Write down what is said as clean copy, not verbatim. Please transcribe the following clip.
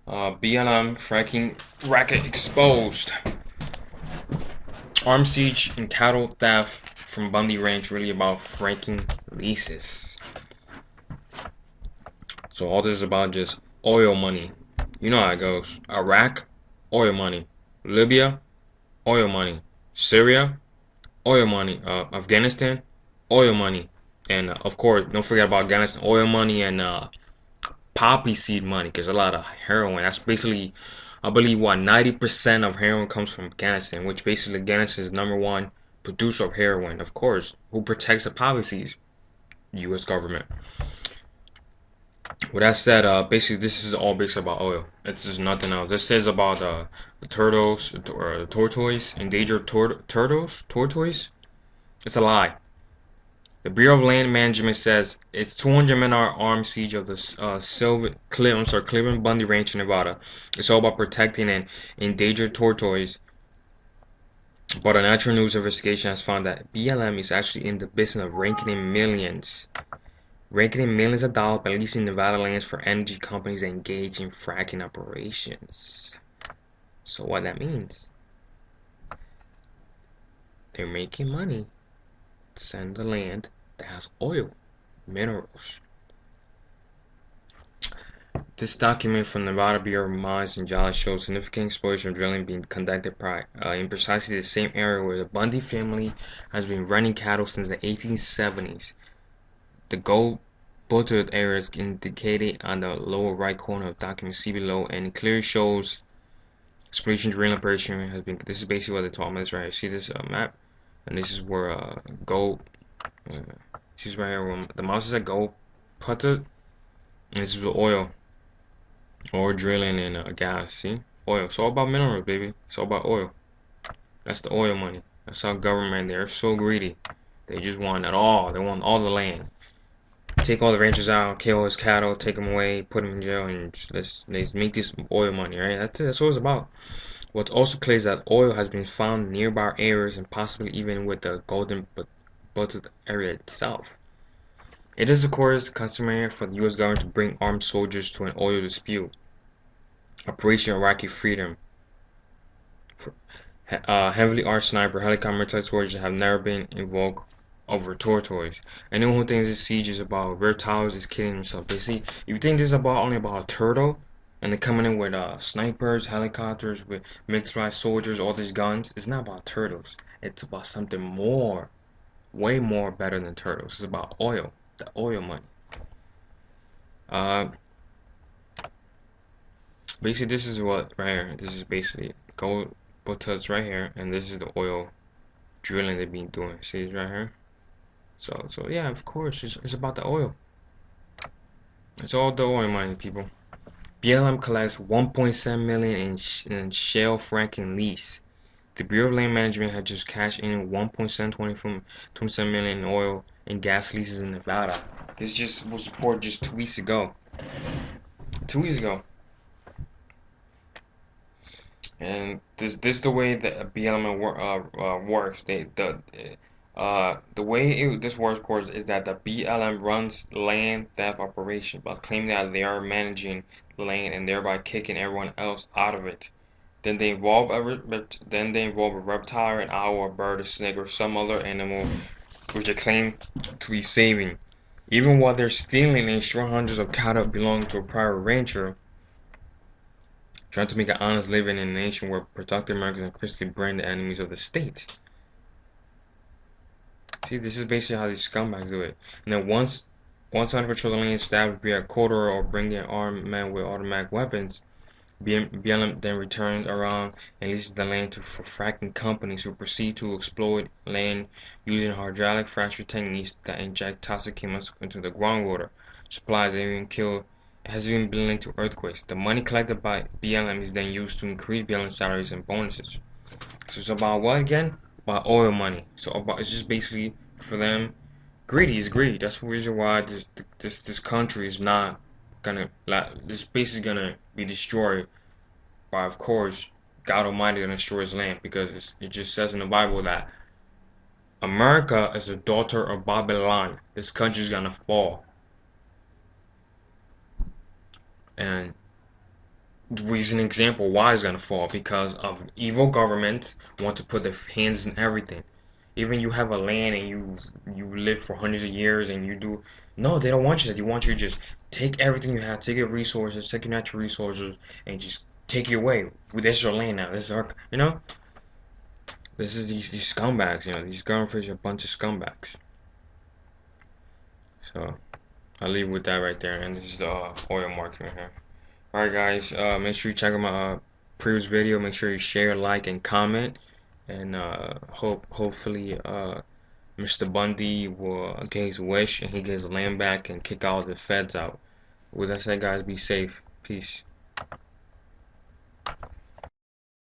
BLM fracking racket exposed. Armed siege and cattle theft from Bundy Ranch really about fracking leases. So all this is about just oil money. You know how it goes. Iraq, oil money. Libya, oil money. Syria, oil money. Afghanistan, oil money. And of course, don't forget about Afghanistan, oil money and poppy seed money, because a lot of heroin. That's basically, I believe, what 90% of heroin comes from Afghanistan, which basically Afghanistan is #1 producer of heroin. Of course, who protects the poppy seeds? U.S. government. With that said, basically this is all based about oil. It's just nothing else. This says about the turtles or the tortoise, endangered turtles, tortoise. It's a lie. The Bureau of Land Management says its 200 men are armed siege of the Cleveland Bundy Ranch in Nevada. It's all about protecting an endangered tortoise. But a Natural News investigation has found that BLM is actually in the business of raking in millions of dollars by leasing Nevada lands for energy companies that engage in fracking operations. So what that means? They're making money to send the land that has oil, minerals. This document from Nevada Bureau of Mines and Geology shows significant exploration of drilling being conducted in precisely the same area where the Bundy family has been running cattle since the 1870s. The gold buttered area is indicated on the lower right corner of document. See below, and it clearly shows exploration drilling operation has been. This is basically what they're talking about. This right here. See this map, and this is where gold. This is right here where the mouse is at gold buttered, and this is the oil. Or drilling and gas, see? Oil. It's all about minerals, baby. It's all about oil. That's the oil money. That's our government. They're so greedy. They just want it all. They want all the land. Take all the ranchers out, kill his cattle, take them away, put them in jail, and let's make this oil money, right? That's what it's about. What's also clear is that oil has been found in nearby areas and possibly even with the golden buttered area itself. It is, of course, customary for the U.S. government to bring armed soldiers to an oil dispute. Operation Iraqi Freedom. Heavily armed sniper, helicopter, military soldiers have never been invoked over tortoise. Anyone who thinks this siege is about reptiles is kidding himself. They see, if you think this is only about a turtle, and they're coming in with snipers, helicopters, with mixed-sized soldiers, all these guns, it's not about turtles. It's about something more, way more better than turtles. It's about oil. The oil money. Basically, this is what right here. This is basically gold buttons right here, and this is the oil drilling they've been doing. See this right here. So yeah, of course, it's about the oil. It's all the oil money, people. BLM collects 1.7 million in shale fracking lease. The Bureau of Land Management had just cashed in 1.727 million in oil and gas leases in Nevada. This just was reported just 2 weeks ago. 2 weeks ago. And this the way that BLM works. The way this works, of course, is that the BLM runs land theft operation by claiming that they are managing the land and thereby kicking everyone else out of it. Then they involve a reptile, an owl, a bird, a snake, or some other animal which they claim to be saving. Even while they're stealing and ensuring hundreds of cattle belonging to a private rancher, trying to make an honest living in a nation where productive Americans increasingly brand the enemies of the state. See, this is basically how these scumbags do it. And then once under control the land stabbed via a quarter or bring in armed men with automatic weapons, BLM then returns around and leases the land for fracking companies who proceed to exploit land using hydraulic fracture techniques that inject toxic chemicals into the groundwater. Supplies that has even been linked to earthquakes. The money collected by BLM is then used to increase BLM salaries and bonuses. So it's about what again? About oil money. So it's just basically for them, greedy is greed. That's the reason why this country is not gonna, this space is gonna be destroyed by, of course, God Almighty gonna destroy His land, because it just says in the Bible that America is the daughter of Babylon. This country is gonna fall. And reason example why it's gonna fall, because of evil government want to put their hands in everything. Even you have a land and you live for hundreds of years and you do, no, they don't want you that. You want you to just take everything you have, take your resources, take your natural resources, and just take it away. Well, this is your land now. This is our, this is these scumbags. These government are a bunch of scumbags. So I'll leave with that right there. And this is the oil market right here. Alright guys, make sure you check out my previous video. Make sure you share, like, and comment. And hopefully Mr. Bundy will get his wish and he gets the land back and kick all the feds out. With that said, guys, be safe. Peace.